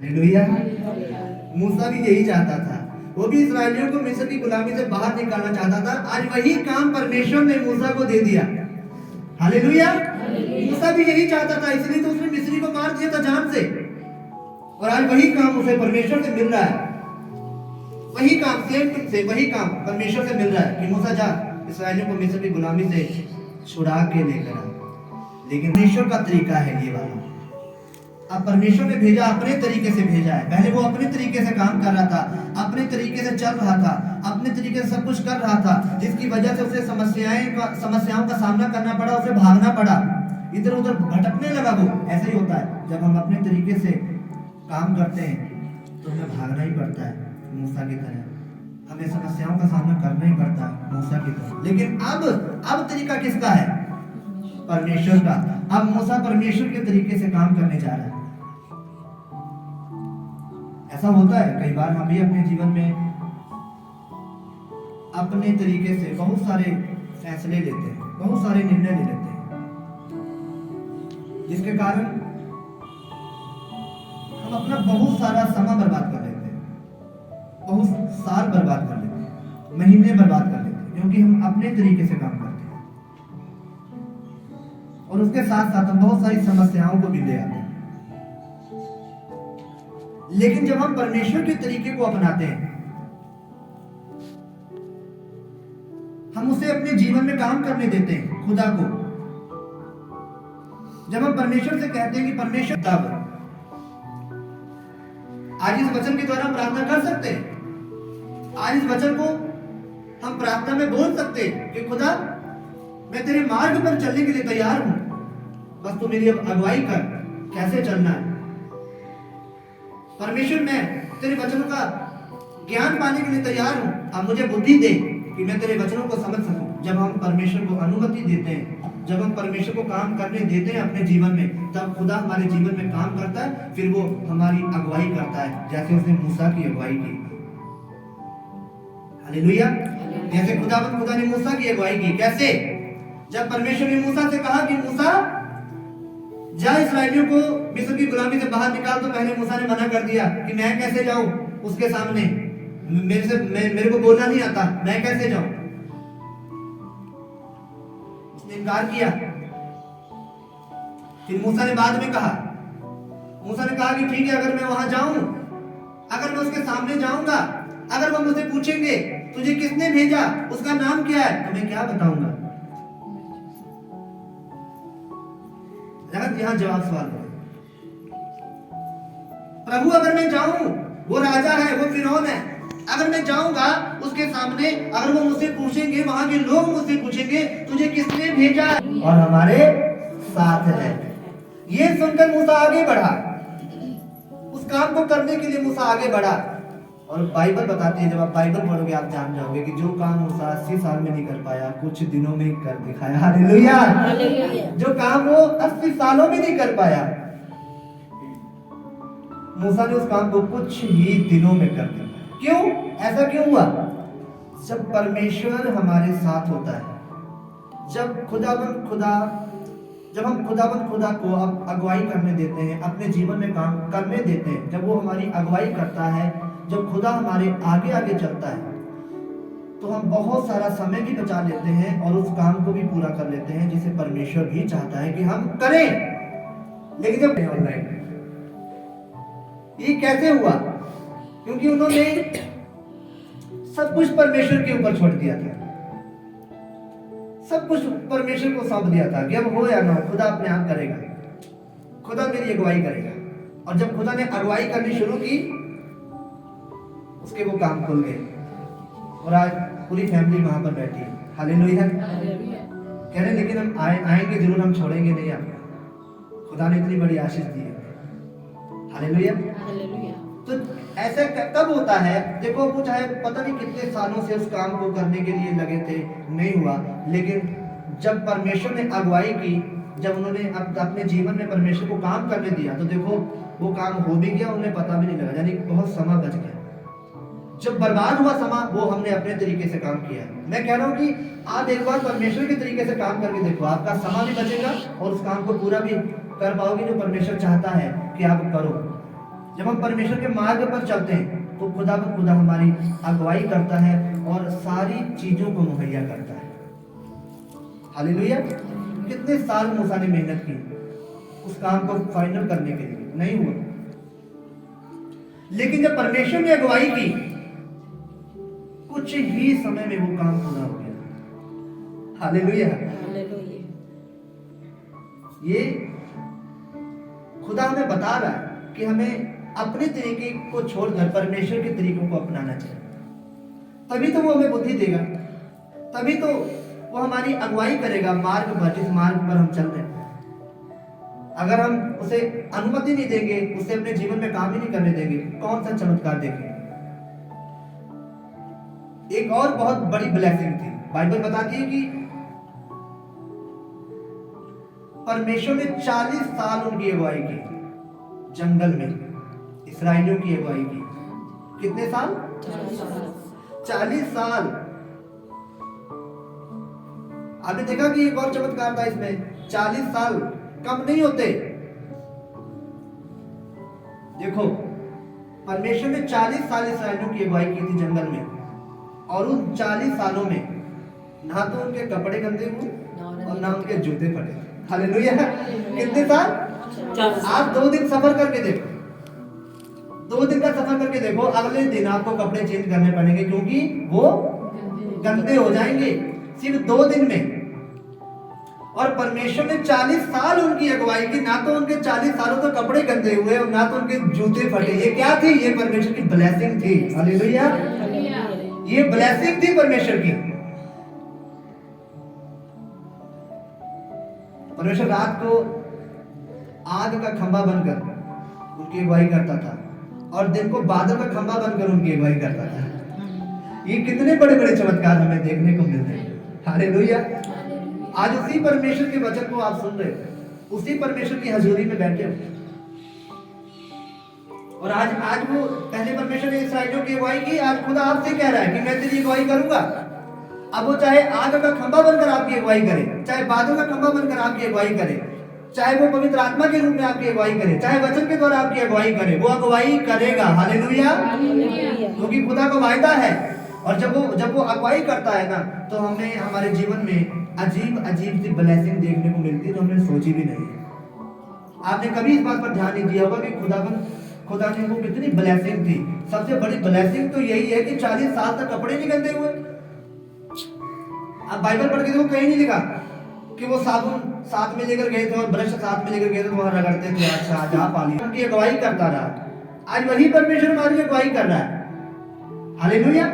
Hallelujah. मूसा भी यही चाहता था, वो भी इस्राएलियों को मिस्र की गुलामी से बाहर निकालना चाहता था। आज वही काम परमेश्वर ने मूसा को दे दिया। हालेलुया। मूसा भी यही चाहता था, इसलिए तो उसने मिस्री को मार दिया था जान से। और आज वही काम उसे परमेश्वर से मिल रहा है, वही काम सेम से वही काम परमेश्वर से मिल रहा है कि मूसा जा इस्राएलियों को मिस्र की गुलामी से छुड़ा के लेकर आ। लेकिन परमेश्वर का तरीका है ये वाला। अब परमेश्वर ने भेजा, अपने तरीके से भेजा है। पहले वो अपने तरीके से काम कर रहा था, अपने तरीके से चल रहा था, अपने तरीके से सब कुछ कर रहा था, जिसकी वजह से उसे समस्याओं का सामना करना पड़ा, उसे भागना पड़ा, इधर उधर भटकने लगा। वो ऐसे ही होता है, जब हम अपने तरीके से काम करते हैं तो हमें भागना ही पड़ता है। मूसा की तरह हमें समस्याओं का सामना करना ही पड़ता है, मूसा की तरह। लेकिन अब तरीका किसका है? परमेश्वर का। अब मूसा परमेश्वर के तरीके से काम करने जा रहा है। ऐसा होता है कई बार, हम भी अपने जीवन में अपने तरीके से बहुत सारे फैसले लेते हैं, बहुत सारे निर्णय ले लेते हैं, जिसके कारण हम अपना बहुत सारा समय बर्बाद कर लेते हैं, बहुत साल बर्बाद कर लेते हैं, महीने बर्बाद कर लेते हैं, क्योंकि हम अपने तरीके से काम करते हैं। और उसके साथ साथ हम बहुत सारी समस्याओं को भी ले आते हैं। लेकिन जब हम परमेश्वर के तरीके को अपनाते हैं, हम उसे अपने जीवन में काम करने देते हैं, खुदा को। जब हम परमेश्वर से कहते हैं कि परमेश्वर, तब आज इस वचन के द्वारा हम प्रार्थना कर सकते हैं। आज इस वचन को हम प्रार्थना में बोल सकते हैं कि खुदा, मैं तेरे मार्ग पर चलने के लिए तैयार हूं, बस तू मेरी अगुवाई कर, कैसे चलना है। परमेश्वर, मैं तेरे वचनों का ज्ञान पाने के लिए तैयार हूं, अब मुझे बुद्धि दे कि मैं तेरे वचनों को समझ सकूं। जब हम परमेश्वर को अनुमति देते हैं, जब हम परमेश्वर को काम करने देते हैं अपने जीवन में, तब खुदा हमारे जीवन में काम करता है। फिर वो हमारी अगुवाई करता है, जैसे उसने मूसा की अगुवाई की। हालेलुया। जैसे खुदा ने मूसा की अगुवाई की। कैसे? जब परमेश्वर ने मूसा से कहा कि मूसा जा इस्राएलियों को मिस्र की गुलामी से बाहर निकाल, तो पहले मूसा ने मना कर दिया कि मैं कैसे जाऊं उसके सामने, मेरे को बोलना नहीं आता, मैं कैसे जाऊं। उसने इनकार किया। फिर मूसा ने बाद में कहा, मूसा ने कहा कि ठीक है, अगर मैं वहां जाऊं, अगर मैं उसके सामने जाऊंगा, अगर वो मुझसे पूछेंगे तुझे किसने भेजा, उसका नाम क्या है, तो मैं क्या बताऊंगा। यहां जवाब सवाल है। प्रभु, अगर मैं जाऊं, वो राजा है, वो फिरौन है, अगर मैं जाऊंगा उसके सामने, अगर वो मुझसे पूछेंगे, वहां के लोग मुझसे पूछेंगे तुझे किसने भेजा, और हमारे साथ है। ये सुनकर मूसा आगे बढ़ा, उस काम को करने के लिए मूसा आगे बढ़ा। और बाइबल बताती है, जब आप बाइबल पढ़ोगे आप जान जाओगे कि जो काम मूसा 80 साल में नहीं कर पाया, कुछ दिनों में कर दिखाया। हालेलुया। जो काम वो 80 सालों में नहीं कर पाया, मूसा ने उस काम को कुछ ही दिनों में कर दिया। क्यों? ऐसा क्यों हुआ? जब परमेश्वर हमारे साथ होता है, जब हम खुदा को अगुवाई करने देते हैं, अपने जीवन में काम करने देते हैं, जब वो हमारी अगुवाई करता है, जब खुदा हमारे आगे आगे चलता है, तो हम बहुत सारा समय भी बचा लेते हैं और उस काम को भी पूरा कर लेते हैं जिसे परमेश्वर भी चाहता है कि हम करें। लेकिन जब ऑनलाइन, ये कैसे हुआ? क्योंकि उन्होंने सब कुछ परमेश्वर के ऊपर छोड़ दिया था, सब कुछ परमेश्वर को सौंप दिया था कि अब हो या ना हो, खुदा अपने आप करेगा, खुदा मेरी अगुवाई करेगा। और जब खुदा ने अगुवाई करनी शुरू की, उसके वो काम खुल गए। और आज पूरी फैमिली वहां पर बैठी है। हालेलुया। कह रहे लेकिन हम आएंगे जरूर, हम छोड़ेंगे नहीं आपको, खुदा ने इतनी बड़ी आशीष दी है। हालेलुया। तो ऐसा कब होता है? देखो, वो चाहे पता नहीं कितने सालों से उस काम को करने के लिए लगे थे, नहीं हुआ, लेकिन जब परमेश्वर ने अगुवाई की, जब उन्होंने अपने जीवन में परमेश्वर को काम करने दिया, तो देखो वो काम हो भी गया, उन्हें पता भी नहीं लगा, यानी बहुत समय बच गया। जब बर्बाद हुआ समय, वो हमने अपने तरीके से काम किया। मैं कह रहा हूँ कि आप एक बार परमेश्वर के तरीके से काम करके देखो, आपका समय भी बचेगा और उस काम को पूरा भी कर पाओगे जो परमेश्वर चाहता है कि आप करो। जब हम परमेश्वर के मार्ग पर चलते हैं तो खुदा हमारी अगुवाई करता है और सारी चीजों को मुहैया करता है। हालेलुया। कितने साल मूसा ने मेहनत की उस काम को फाइनल करने के लिए, नहीं हुआ, लेकिन जब परमेश्वर ने अगुवाई की कुछ ही समय में वो काम पूरा हो गया। हालेलुया। ये खुदा हमें बता रहा है कि हमें अपने तरीके को छोड़कर परमेश्वर के तरीकों को अपनाना चाहिए, तभी तो वो हमें बुद्धि देगा, तभी तो वो हमारी अगुवाई करेगा मार्ग पर, जिस मार्ग पर हम चल रहे हैं। अगर हम उसे अनुमति नहीं देंगे, उसे अपने जीवन में काम ही नहीं करने देंगे, कौन सा चमत्कार देखेंगे। एक और बहुत बड़ी ब्लेसिंग थी, बाइबल बताती है कि परमेश्वर ने 40 साल उनकी अगुवाई की, जंगल में इस्राएलियों की अगुवाई की। कितने साल? 40 साल। आपने देखा कि एक और चमत्कार था इसमें, 40 साल कम नहीं होते। देखो, परमेश्वर ने 40 साल इस्राएलियों की अगुवाई की थी जंगल में, और उन 40 सालों में ना तो उनके कपड़े गंदे हुए और ना उनके जूते फटे। हालेलुया। कितने साल? आप 2 दिन सफर करके देखो, 2 दिन का सफर करके देखो, अगले दिन आपको कपड़े चेंज करने पड़ेंगे क्योंकि वो गंदे हो जाएंगे, सिर्फ 2 दिन में। और परमेश्वर ने 40 साल उनकी अगुवाई की, ना तो उनके 40 सालों तो कपड़े गंदे हुए और ना तो उनके जूते फटे। ये क्या थी? ये परमेश्वर की ब्लेसिंग थी। हालेलुया। ये ब्लेसिंग थी परमेश्वर की। परमेश्वर रात को आग का खंभा बनकर उनकी अगुवाई करता था और दिन को बादल का खंभा बनकर उनकी अगुवाई करता था। ये कितने बड़े बड़े चमत्कार हमें देखने को मिलते हैं। हालेलुया। आज उसी परमेश्वर के वचन को आप सुन रहे हो, उसी परमेश्वर की हजूरी में बैठे हो। और आज वो पहले परमेश्वर ने इस्राएलियों की अगुवाई की, आज खुदा आपसे कह रहा है कि मैं तेरी अगुवाई करूंगा। अब वो चाहे आग का खंभा बनकर आपकी अगुवाई करे, चाहे बादल का खंभा बनकर आपकी अगुवाई करे, चाहे वो पवित्र आत्मा के रूप में आपकी अगुवाई करे, चाहे वचन के द्वारा आपकी अगुवाई करे, वो अगुवाई करेगा। हालेलुया। क्योंकि खुदा का वायदा है। और जब वो अगुवाई करता है ना, तो हमें हमारे जीवन में अजीब अजीब सी ब्लेसिंग देखने को मिलती है जो हमने सोची भी नहीं। आपने कभी इस बात पर ध्यान नहीं दिया होगा कि खुदा ने उनको कितनी ब्लेसिंग थी। सबसे बड़ी ब्लेसिंग तो यही है कि 40 साल तक कपड़े नहीं गंदे हुए। आप बाइबल पढ़ के देखो, कहीं नहीं लिखा कि वो साबुन साथ में लेकर गए थे और ब्रश साथ में लेकर गए थे, वहां रगड़ते थे। अच्छा, जा पाली उनकी अगुवाई करता रहा। आज वही परमेश्वर हमारी अगुवाई कर रहा है। हालेलुया।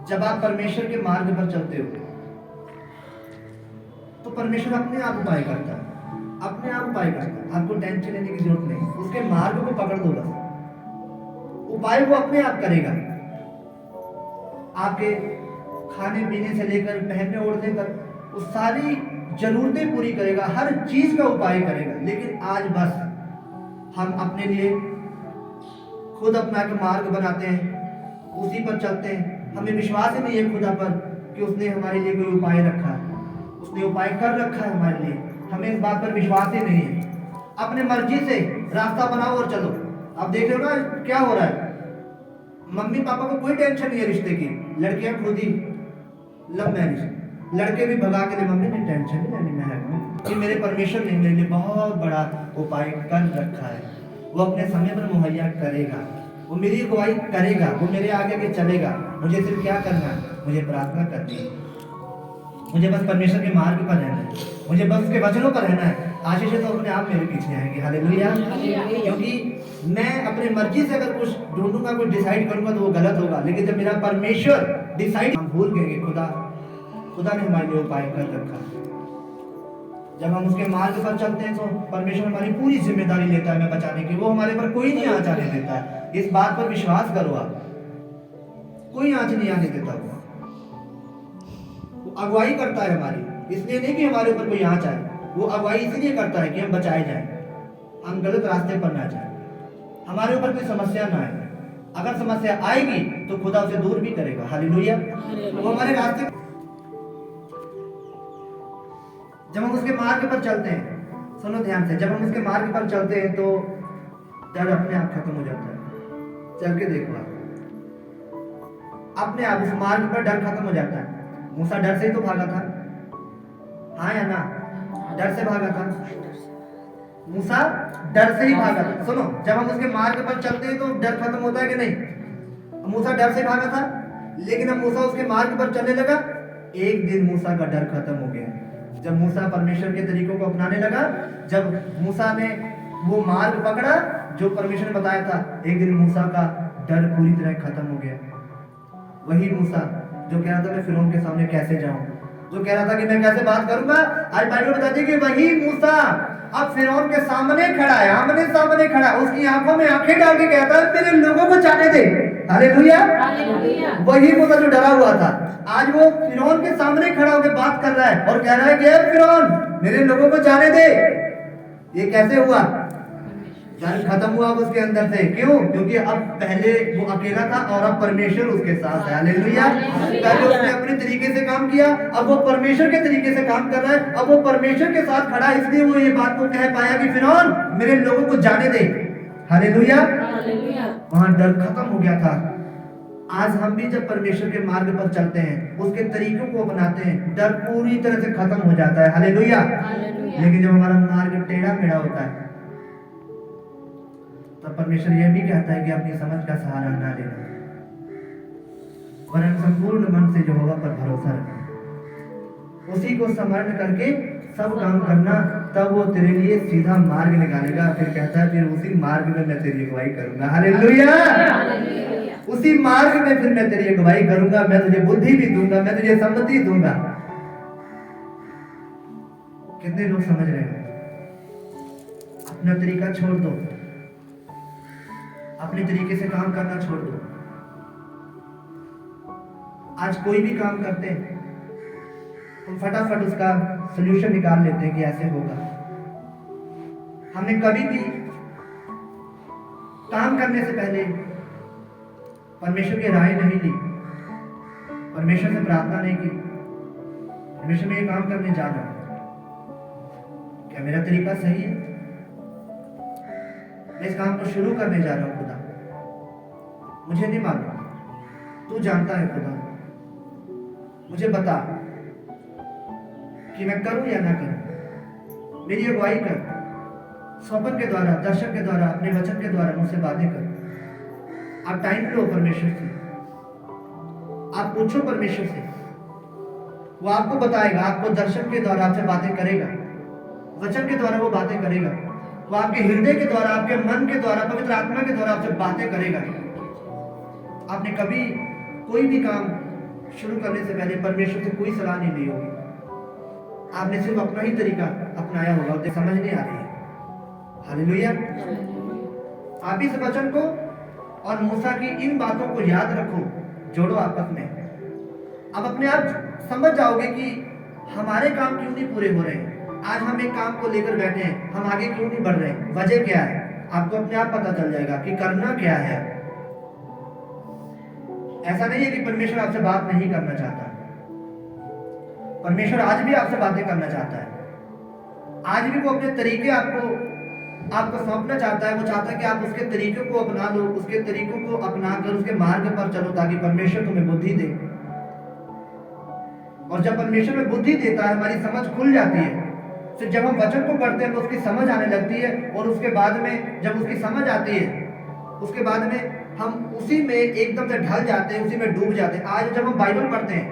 जब आप परमेश्वर के मार्ग पर चलते हो तो परमेश्वर अपने आप उपाय करता है, अपने आप उपाय करता है। आपको टेंशन लेने की जरूरत नहीं, उसके मार्ग को पकड़ दो बस, उपाय वो अपने आप करेगा। आपके खाने पीने से लेकर पहनने ओढ़ने तक वो सारी जरूरतें पूरी करेगा, हर चीज का उपाय करेगा। लेकिन आज बस हम अपने लिए खुद अपना के मार्ग बनाते हैं, उसी पर चलते हैं। हमें विश्वास ही नहीं है खुदा पर कि उसने हमारे लिए कोई उपाय रखा है, उसने उपाय कर रखा है हमारे लिए। हमें इस बात पर विश्वास ही नहीं है। अपने मर्जी से रास्ता बनाओ और चलो। अब देख रहे हो ना क्या हो रहा है। मम्मी पापा को कोई टेंशन नहीं है रिश्ते की, लड़कियां खुद ही लव मैरिज, लड़के भी भगा के लिए मम्मी ने टेंशन नहीं लेनी, मैं कि मेरे परमेश्वर ने मेरे लिए बहुत बड़ा उपाय कर रखा है। वो अपने समय पर मुहैया करेगा, वो मेरी अगुवाई करेगा, वो मेरे आगे के चलेगा। मुझे सिर्फ क्या करना है? मुझे प्रार्थना करनी है, मुझे बस परमेश्वर के मार्ग पर रहना है, मुझे बस उसके वचनों पर रहना है। आशीष तो अपने आप मेरे पीछे आएंगे। हालेलुया। क्योंकि मैं अपने मर्जी से अगर कुछ ढूंढूंगा, कुछ डिसाइड करूंगा तो वो गलत होगा। लेकिन जब मेरा परमेश्वर डिसाइड, हम भूल गए खुदा ने हमारे लिए उपाय कर रखा है। जब हम उसके मार्ग पर चलते हैं तो परमेश्वर हमारी पूरी जिम्मेदारी लेता है हमें बचाने की। वो हमारे पर कोई नहीं आँच आने देता है। इस बात पर विश्वास करो आप, कोई आँच नहीं आने देता। वो अगुवाई करता है हमारी, इसलिए नहीं कि हमारे ऊपर कोई आँच आए। वो अगुवाई इसलिए करता है कि हम बचाए जाएं, हम गलत रास्ते पर ना जाएं, हमारे ऊपर कोई समस्या ना आए। अगर समस्या आएगी तो खुदा उसे दूर भी करेगा। हालेलुया। वो हमारे रास्ते, जब हम उसके मार्ग पर चलते हैं, सुनो ध्यान से, जब हम उसके मार्ग पर चलते हैं तो डर अपने आप खत्म हो जाता है। चल के देखो आप, अपने आप उस मार्ग पर डर खत्म हो जाता है। मूसा डर से ही तो भागा था, हाँ या ना? डर से भागा था मूसा, डर से ही भागा था। सुनो, जब हम उसके मार्ग पर चलते हैं तो डर खत्म होता है कि नहीं? मूसा डर से भागा था, लेकिन अब मूसा उसके मार्ग पर चलने लगा, एक दिन मूसा का डर खत्म हो गया। जब मूसा परमेश्वर के तरीकों को अपनाने लगा, जब मूसा ने वो मार्ग पकड़ा जो परमेश्वर ने बताया था, एक दिन मूसा का डर पूरी तरह खत्म हो गया। वही मूसा जो कह रहा था मैं फिरौन के सामने कैसे जाऊं, जो कह रहा था कि मैं कैसे बात करूंगा, आज बाइबल बताती है कि वही मूसा अब फिरौन के सामने खड़ा है, आमने सामने खड़ा, उसकी आंखों में आंखें डाल के कहता है मेरे लोगों को जाने दे। हालेलुया। वही मूसा जो डरा हुआ था, आज वो फिरौन के सामने खड़ा होकर बात कर रहा है और कह रहा है कि फिरौन मेरे लोगों को जाने दे। ये कैसे हुआ? डर खत्म हुआ उसके अंदर से। क्यों? क्योंकि अब पहले वो अकेला था और अब परमेश्वर उसके साथ है। हालेलुया। पहले उसने अपने तरीके से काम किया, अब वो परमेश्वर के तरीके से काम कर रहा है, अब वो परमेश्वर के साथ खड़ा, इसलिए वो ये बात को कह पाया कि फिरौन मेरे लोगों को जाने दे। हालेलुया। वहां डर खत्म हो गया था। आज हम भी जब परमेश्वर के मार्ग पर चलते हैं, उसके तरीकों को अपनाते हैं, डर पूरी तरह से खत्म हो जाता है। हालेलुया। लेकिन जब हमारा मार्ग टेढ़ा मेढ़ा होता है, तब परमेश्वर यह भी कहता है कि अपनी समझ का सहारा ना लेना, वरन संपूर्ण मन से यहोवा पर भरोसा रखना, उसी को स्मरण करके सब काम करना, तब वो तेरे लिए सीधा मार्ग निकालेगा। फिर कहता है फिर उसी मार्ग में मैं तेरी अगुवाई करूंगा। हालेलुया। उसी मार्ग में फिर मैं तेरी अगुवाई करूंगा, मैं तुझे बुद्धि भी दूंगा, मैं तुझे सम्मति दूंगा। कितने लोग समझ रहे हैं? अपना तरीका छोड़ दो, अपने तरीके से काम करना छोड़ दो। आज कोई भी काम करते हैं, हम फटाफट उसका सलूशन निकाल लेते हैं कि ऐसे होगा। हमने कभी भी काम करने से पहले परमेश्वर की राय नहीं ली, परमेश्वर से प्रार्थना नहीं की, परमेश्वर में ये काम करने जा रहा हूं, क्या मेरा तरीका सही है? मैं इस काम को शुरू करने जा रहा हूं, खुदा मुझे नहीं मालूम, तू जानता है खुदा, मुझे बता कि मैं करूं या ना करूं। मेरी अगुवाई कर, स्वप्न के द्वारा, दर्शन के द्वारा, अपने वचन के द्वारा मुझसे बातें कर। आप टाइम लो परमेश्वर से, आप पूछो परमेश्वर से, वो आपको बताएगा, आपको दर्शन के द्वारा आपसे बातें करेगा, वचन के द्वारा वो बातें करेगा, वो आपके हृदय के द्वारा, आपके मन के द्वारा, पवित्र आत्मा के द्वारा आपसे बातें करेगा। आपने कभी कोई भी काम शुरू करने से पहले परमेश्वर से कोई सलाह नहीं ली होगी, आपने सिर्फ अपना ही तरीका अपनाया होगा और समझ नहीं आ रही है। हालेलुया। आप इस वचन को और मूसा की इन बातों को याद रखो, जोड़ो आपस में। अब अपने आप समझ जाओगे कि हमारे काम क्यों नहीं पूरे हो रहे। आज हम एक काम को लेकर बैठे हैं, हम आगे क्यों नहीं बढ़ रहे, वजह क्या है? आपको अपने आप पता चल जाएगा कि करना क्या है। ऐसा नहीं है कि परमेश्वर आपसे बात नहीं करना चाहता, परमेश्वर आज भी आपसे बातें करना चाहता है। आज भी वो अपने तरीके आपको सौंपना चाहता है। वो चाहता है कि आप उसके तरीकों को अपना लो, उसके तरीकों को अपनाकर उसके मार्ग पर चलो, ताकि परमेश्वर तुम्हें बुद्धि दे। और जब परमेश्वर में बुद्धि देता है, हमारी समझ खुल जाती है, फिर जब हम वचन को पढ़ते हैं तो उसकी समझ आने लगती है, और उसके बाद में जब उसकी समझ आती है, उसके बाद में हम उसी में एकदम से ढल जाते हैं, उसी में डूब जाते हैं। आज जब हम बाइबल पढ़ते हैं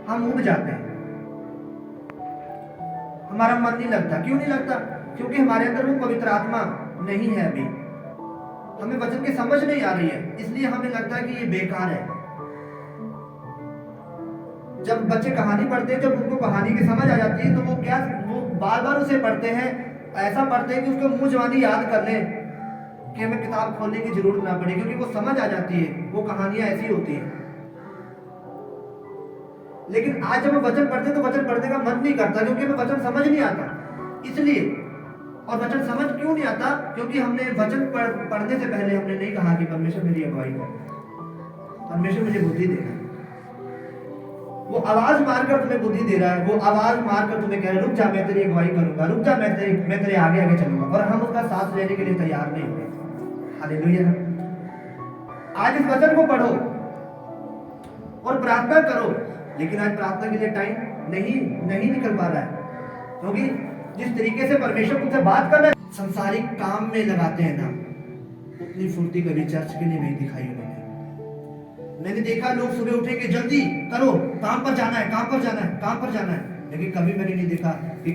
हम उब जाते हैं, हमारा मन नहीं लगता। क्यों नहीं लगता? क्योंकि हमारे अंदर वो पवित्र आत्मा नहीं है। अभी हमें वचन की समझ नहीं आ रही है, इसलिए हमें लगता है कि ये बेकार है। जब बच्चे कहानी पढ़ते हैं, जब उनको कहानी की समझ आ जाती है, तो वो बार बार उसे पढ़ते हैं, ऐसा पढ़ते हैं कि उसको मुंह जवानी याद कर लें, कि हमें किताब खोलने की जरूरत ना पड़े, क्योंकि वो समझ आ जाती है, वो कहानियां ऐसी होती हैं। लेकिन आज जब हम वचन पढ़ते हैं तो वचन पढ़ने का मन नहीं करता, क्योंकि हमें वचन समझ नहीं आता। इसलिए, और वचन समझ क्यों नहीं आता? क्योंकि हमने वचन पढ़ने से पहले हमने नहीं कहा कि परमेश्वर मेरी अगुवाई करे, परमेश्वर मुझे बुद्धि देना, वो आवाज मारकर तुम्हें बुद्धि दे रहा है, वो आवाज मारकर तुम्हें कह रहा है रुक जा मैं तेरी अगुवाई करूंगा, रुक जा मैं तेरे आगे आगे चलूंगा, और हम उसका साथ लेने के लिए तैयार नहीं हुए। हालेलुया। आज इस वचन को पढ़ो और प्रार्थना करो, लेकिन आज प्रार्थना के लिए टाइम नहीं निकल पा रहा है, क्योंकि जिस तरीके से परमेश्वर तुमसे बात कर रहा है, संसारिक काम में लगाते हैं ना, उतनी फुर्ती कभी चर्च के लिए नहीं दिखाई उन्होंने। मैंने देखा लोग सुबह उठेंगे जल्दी करो, काम पर जाना है, काम पर जाना है, काम पर जाना है, लेकिन कभी मैंने नहीं देखा कि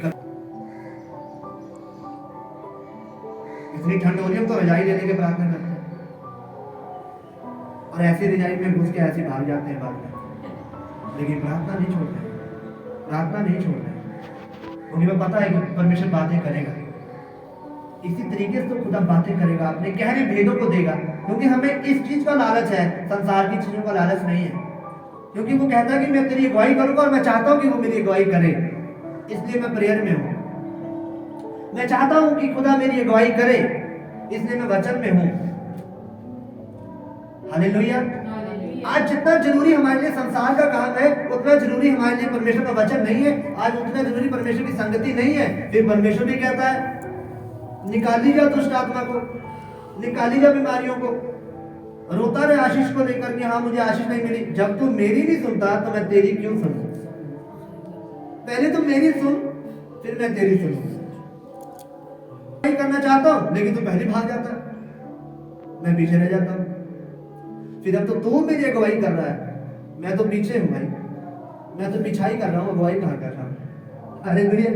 इतनी ठंड हो रही है तो रजाई लेने के प्रार्थना करते हैं, और ऐसी रजाई में घुस के ऐसे भाग जाते हैं बाद में, लेकिन प्रार्थना नहीं छोड़ रहे, प्रार्थना नहीं छोड़ रहे, उन्हें में पता है कि परमेश्वर बातें करेगा। इसी तरीके से तो खुदा बातें करेगा, अपने गहरे भेदों को देगा, क्योंकि हमें इस चीज का लालच है, संसार की चीजों का लालच नहीं है। क्योंकि वो कहता है कि मैं तेरी अगुवाई करूंगा और मैं चाहता हूं कि वो मेरी अगुवाई करे, इसलिए मैं प्रेयर में हूं। मैं चाहता हूं कि खुदा मेरी अगुवाई करे, इसलिए मैं वचन में हूं। हालेलुया। आज जितना जरूरी हमारे लिए संसार का काम है, उतना जरूरी हमारे लिए परमेश्वर का वचन नहीं है। आज उतना जरूरी परमेश्वर की संगति नहीं है। फिर परमेश्वर भी कहता है निकाली जा दुष्ट आत्मा को, निकाली जा बीमारियों को। रोता रहे आशीष को लेकर कि हाँ मुझे आशीष नहीं मिली। जब तू मेरी नहीं सुनता तो मैं तेरी क्यों सुनूं? पहले तो मेरी सुन, फिर मैं तेरी सुनूं। करना चाहता हूं लेकिन तू पहले भाग जाता है, मैं पीछे रह जाता हूं। फिर अब तो तू मेरी अगुवाई कर रहा है, मैं तो पीछे हूं भाई, मैं तो पिछाई कर रहा हूं, अगुवाई कहां कर रहा हूं? अरे भैया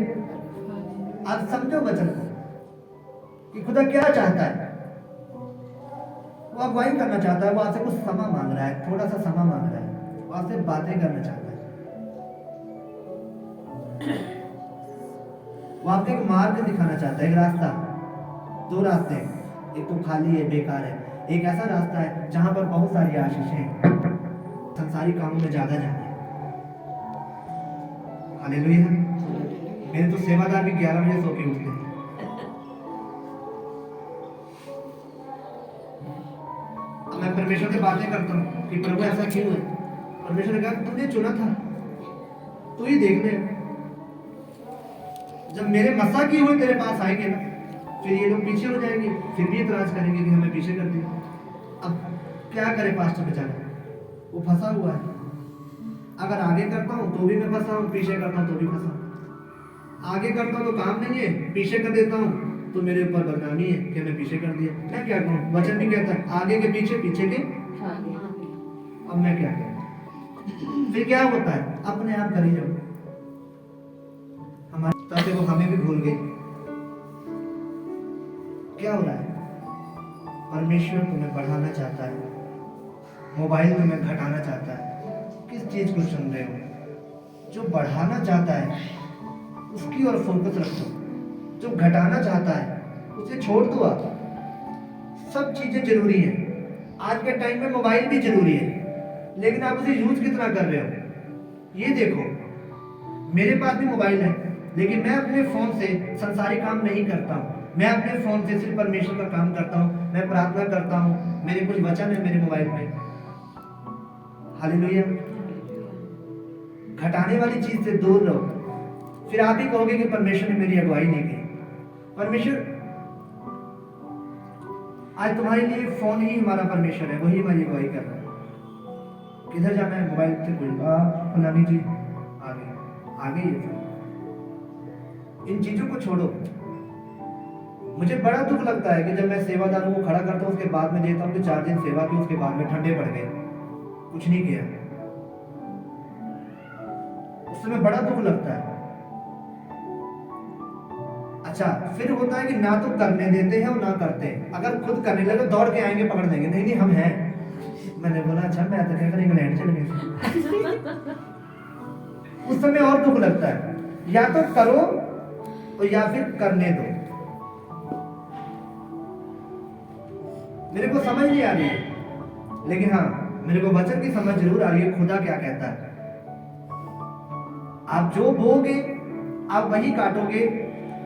आप समझो वचन को कि खुदा क्या चाहता है। वो अगुवाई करना चाहता है, वो आपसे कुछ समा मांग रहा है, थोड़ा सा समा मांग रहा है, वो आपसे बातें करना चाहता है। वो आपको एक मार्ग दिखाना चाहता है, एक रास्ता। दो रास्ते हैं, एक तो खाली है, बेकार है, एक ऐसा रास्ता है जहां पर बहुत सारी आशीषें, संसारी कामों में ज्यादा जाना है। हालेलुया। मेरे तो सेवादार भी 11 बजे सो के उठते हैं। मैं परमेश्वर से बातें करता हूँ कि प्रभु ऐसा क्यों है। परमेश्वर ने कहा तुमने चुना था, तू ही देख ले। जब मेरे मसा की हुई तेरे पास आएंगे ना, फिर ये लोग पीछे हो जाएंगे, फिर भी इतराज करेंगे कि हमें पीछे कर दिया। अब क्या करे पास्टर बेचारा, वो फंसा हुआ है। अगर आगे करता हूँ तो भी मैं फंसा हूँ, पीछे करता हूँ तो भी फंसा हूँ। आगे करता हूँ तो काम नहीं है, पीछे कर देता हूँ तो मेरे ऊपर बदनामी है कि मैं पीछे कर दिया। मैं क्या करूं? वचन भी कहता है आगे के पीछे, पीछे के आगे। अब मैं क्या करूं? फिर क्या होता है? अपने आप कर ही जाओ। हमारे ताकि वो हमें भी भूल गए। क्या हो रहा है? परमेश्वर तुम्हें बढ़ाना चाहता है, मोबाइल तुम्हें घटाना चाहता है। किस चीज को सुन रहे हो? जो बढ़ाना चाहता है उसकी ओर फोकस रखो, जो घटाना चाहता है उसे छोड़ दो। आप सब चीजें जरूरी है। आज के टाइम में मोबाइल भी जरूरी है, लेकिन आप उसे यूज कितना कर रहे हो? ये देखो, मेरे पास भी मोबाइल है, लेकिन मैं अपने फोन से संसारी काम नहीं करता हूँ। मैं अपने फोन से सिर्फ परमेश्वर का काम करता हूँ, मैं प्रार्थना करता हूँ, मेरे कुछ वचन है मेरे मोबाइल में। हालेलुया। घटाने वाली चीज से दूर रहो, फिर आप ही कहोगे कि परमेश्वर ने मेरी अगुवाई नहीं की। परमेश्वर आज तुम्हारे लिए फोन ही हमारा परमेश्वर है, वही हमारी अगुवाई कर रहा है। किधर जाना है? मोबाइल से कोई फलानी चीज आ गई है। इन चीजों को छोड़ो। मुझे बड़ा दुख लगता है कि जब मैं सेवादारों को खड़ा करता हूँ, उसके बाद में देखता हूँ कि 4 दिन सेवा की, उसके बाद में ठंडे पड़ गए, कुछ नहीं किया। उस समय बड़ा दुख लगता है। अच्छा, फिर होता है कि ना तो करने देते हैं और ना करते हैं। अगर खुद करने लगे दौड़ के आएंगे, पकड़ देंगे, नहीं नहीं हम हैं। मैंने बोला अच्छा, मैं तो कहकर इंग्लैंड चले गए। उस समय और दुख लगता है। या तो करो और या फिर करने दो। मेरे को समझ नहीं आ रही है, लेकिन हाँ मेरे को वचन की समझ जरूर आ रही है। खुदा क्या कहता है? आप जो बोगे आप वही काटोगे,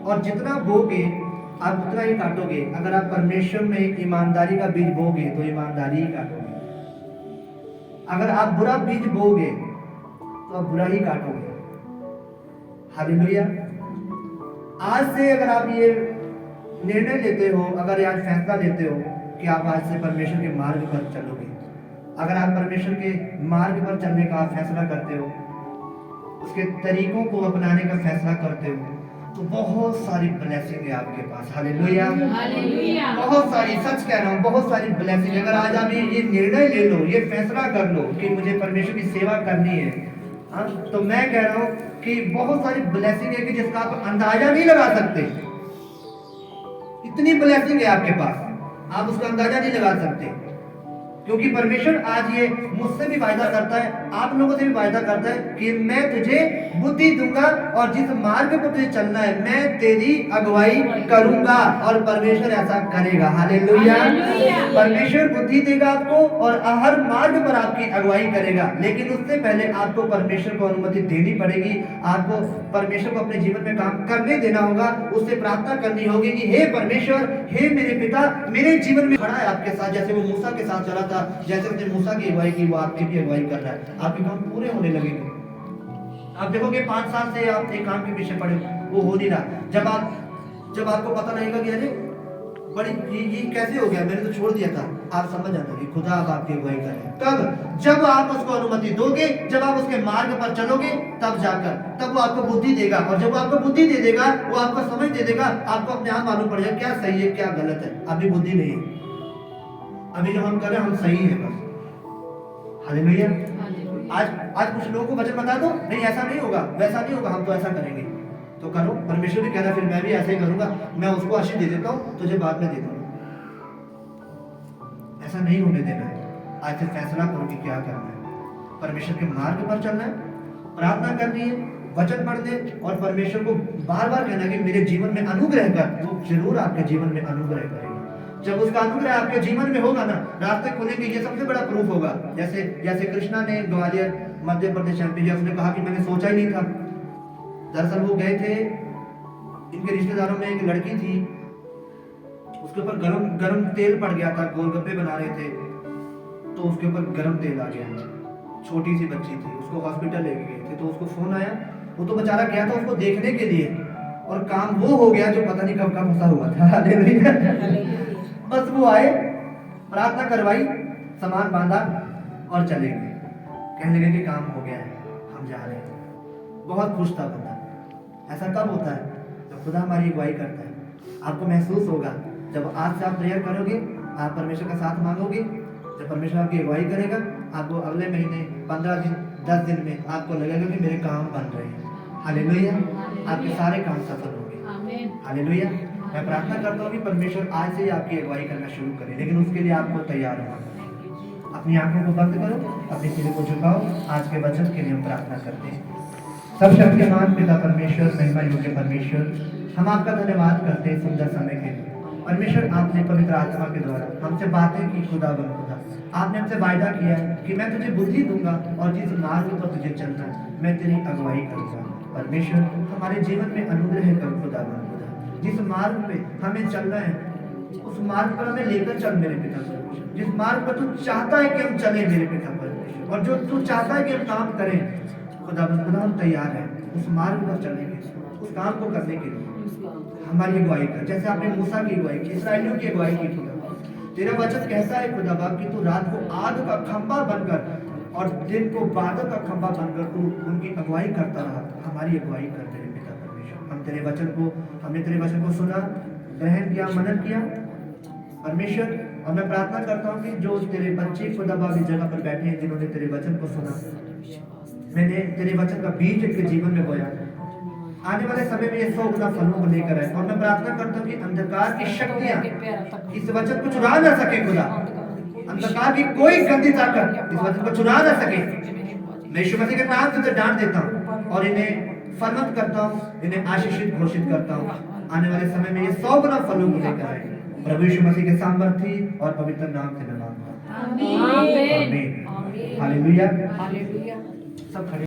और जितना बोगे आप उतना ही काटोगे। अगर आप परमेश्वर में ईमानदारी का बीज बोगे तो ईमानदारी ही काटोगे। अगर आप बुरा बीज बोगे तो आप बुरा ही काटोगे। हालेलुया। आज से अगर आप ये निर्णय लेते हो, अगर आज फैसला लेते हो कि आप आज से परमेश्वर के मार्ग पर चलोगे, अगर आप परमेश्वर के मार्ग पर चलने का फैसला करते हो, उसके तरीकों को अपनाने का फैसला करते हो, तो बहुत सारी ब्लेसिंग है आपके पास। हालेलुया, बहुत सारी, सच कह रहा हूँ, बहुत सारी ब्लेसिंग। अगर आज आप ये निर्णय ले लो, ये फैसला कर लो कि मुझे परमेश्वर की सेवा करनी है, हाँ, तो मैं कह रहा हूँ कि बहुत सारी ब्लेसिंग है कि जिसका आप अंदाजा नहीं लगा सकते। इतनी ब्लेसिंग है आपके पास, आप उसका अंदाजा नहीं लगा सकते। क्योंकि परमेश्वर आज ये मुझसे भी वायदा करता है, आप लोगों से भी वायदा करता है कि मैं तुझे बुद्धि दूंगा और जिस मार्ग पर तुझे चलना है मैं तेरी अगुवाई करूंगा, और परमेश्वर ऐसा करेगा। हालेलुया। परमेश्वर बुद्धि देगा आपको और हर मार्ग पर आपकी अगुवाई करेगा, लेकिन उससे पहले आपको परमेश्वर को अनुमति देनी पड़ेगी। आपको परमेश्वर को अपने जीवन में काम करने देना होगा, उससे प्रार्थना करनी होगी कि हे परमेश्वर, हे मेरे पिता, मेरे जीवन में खड़ा है आपके साथ, जैसे वो मूसा के साथ चला था, जैसे उसने मूसा की अगुवाई की, वो आपकी भी अगुवाई कर रहा है। आपके काम पूरे होने लगेंगे। आप देखोगे 5 साल से आप एक काम के पीछे पड़े, वो हो नहीं रहा। जब आपको पता लगेगा कि अरे बड़ी ये कैसे हो गया, मैंने तो छोड़ दिया था, आप समझ जाना कि खुदा अब आपकी अगुवाई कर रहे हैं। कब? जब आप उसको अनुमति दोगे, जब आप उसके मार्ग पर चलोगे, तब जाकर, तब वो आपको बुद्धि देगा, और जब वो आपको बुद्धि दे देगा, वो आपको समझ दे देगा, आपको अपने आप मालूम पड़ जाएगा क्या सही है क्या गलत है। अभी बुद्धि नहीं है, अभी जो हम कर रहे हैं हम सही है बस। हालेलुया। आज कुछ लोगों को वचन बता दो, नहीं ऐसा नहीं होगा, वैसा नहीं होगा, हम तो ऐसा करेंगे, तो करो। परमेश्वर भी कह रहा है फिर मैं भी ऐसे ही करूंगा, मैं उसको आशीष दे देता हूँ, तुझे बाद में दे दूंगा। ऐसा नहीं होने देना है। आज से फैसला करो कि क्या करना है। परमेश्वर के मार्ग पर चलना है, प्रार्थना करनी है, वचन पढ़ने, और परमेश्वर को बार बार कहना कि मेरे जीवन में अनुग्रह कर। वो जरूर आपके जीवन में अनुग्रह करेगा। जब उसका अनुग्रह आपके जीवन में होगा ना, रास्ते खुलेंगे। ये सबसे बड़ा प्रूफ होगा। जैसे कृष्णा ने ग्वालियर मध्य प्रदेश एमपी, उसने कहा कि मैंने सोचा ही नहीं था। दरअसल वो गए थे, इनके रिश्तेदारों में एक लड़की थी, उसके ऊपर गरम तेल पड़ गया था, गोलगप्पे बना रहे थे तो उसके ऊपर गरम तेल आ गया। छोटी सी बच्ची थी, उसको हॉस्पिटल ले गए थे, तो उसको फोन आया। वो तो बेचारा गया था उसको देखने के लिए, और काम वो हो गया जो पता नहीं कब का फंसा हुआ था। बस वो आए, प्रार्थना करवाई, सामान बांधा और चले गए। कहने लगे कि काम हो गया है, हम जा रहे हैं। बहुत खुश था बंदा। ऐसा कब होता है? जब खुदा हमारी अगुवाई करता है। आपको महसूस होगा जब आज से आप प्रेयर करोगे, आप परमेश्वर का साथ मांगोगे, जब परमेश्वर आपकी अगुवाई करेगा, आपको अगले महीने 15 दिन 10 दिन में आपको लगेगा कि मेरे काम बन रहे हैं। हालेलुया। आपके सारे काम सफल होंगे। हालेलुया। मैं प्रार्थना करता हूँ कि परमेश्वर आज से ही आपकी अगुवाई करना शुरू करे, लेकिन उसके लिए आपको तैयार होना। अपनी आंखों को बंद करो, अपने सिर को झुकाओ। आज के वचन के लिए हम प्रार्थना करते हैं। सर्वशक्तिमान पिता परमेश्वर, महिमा योग्य परमेश्वर, हम आपका धन्यवाद करते हैं सुंदर समय के लिए। परमेश्वर, आपने पवित्र आत्मा के द्वारा हमसे बातें की। खुदा आपने हमसे वायदा किया है कि मैं तुझे बुद्धि दूंगा और जिस मार्ग पर तुझे चलना है मैं तेरी अगुवाई करूंगा। परमेश्वर, हमारे जीवन में अनुग्रह कर खुदा। जिस मार्ग पे हमें चलना है उस मार्ग पर हमें लेकर चल मेरे पिता परमेश्वर। जिस मार्ग पर तू चाहता है कि हम चले मेरे पिता परमेश्वर, और जो तू चाहता है कि हम काम करें खुदा, हम तैयार हैं उस मार्ग पर चलने के, उस काम को करने के लिए। हमारी अगुवाई कर, जैसे आपने मूसा की अगुवाई की, इसराइलियों की अगुवाई की। खुदा, तेरा वचन कहता है खुदा बाप कि तू रात को आग का खंभा बनकर और दिन को बादल का खंभा बनकर तू उनकी अगुवाई करता रहा। हमारी अगुवाई कर मेरे पिता परमेश्वर। हमने तेरे वचन को सुना, ग्रहण किया, मनन किया परमेश्वर। और मैं प्रार्थना करता हूँ कि जो तेरे बच्चे खुदा बाप इस जगह पर बैठे हैं, जिन्होंने तेरे वचन को सुना, मैंने तेरे वचन का बीज इनके जीवन में बोया, आने वाले समय में ये 100 गुना फलों को लेकर आए। और मैं प्रार्थना करता हूँ कि अंधकार की शक्तियां इस वचन को चुरा ना सके खुदा। अंधकार की कोई गंदी ताकत इस वचन को चुरा ना सके। मैं यीशु मसीह के नाम से डांट देता हूँ और इन्हें फलवंत करता हूँ, इन्हें आशीषित घोषित करता हूँ। आने वाले समय में ये 100 गुना फलों को लेकर आए। प्रभु यीशु मसीह के सामर्थी और पवित्र नाम से मैं मांगता हूँ। आमीन। हालेलुया। सब खड़े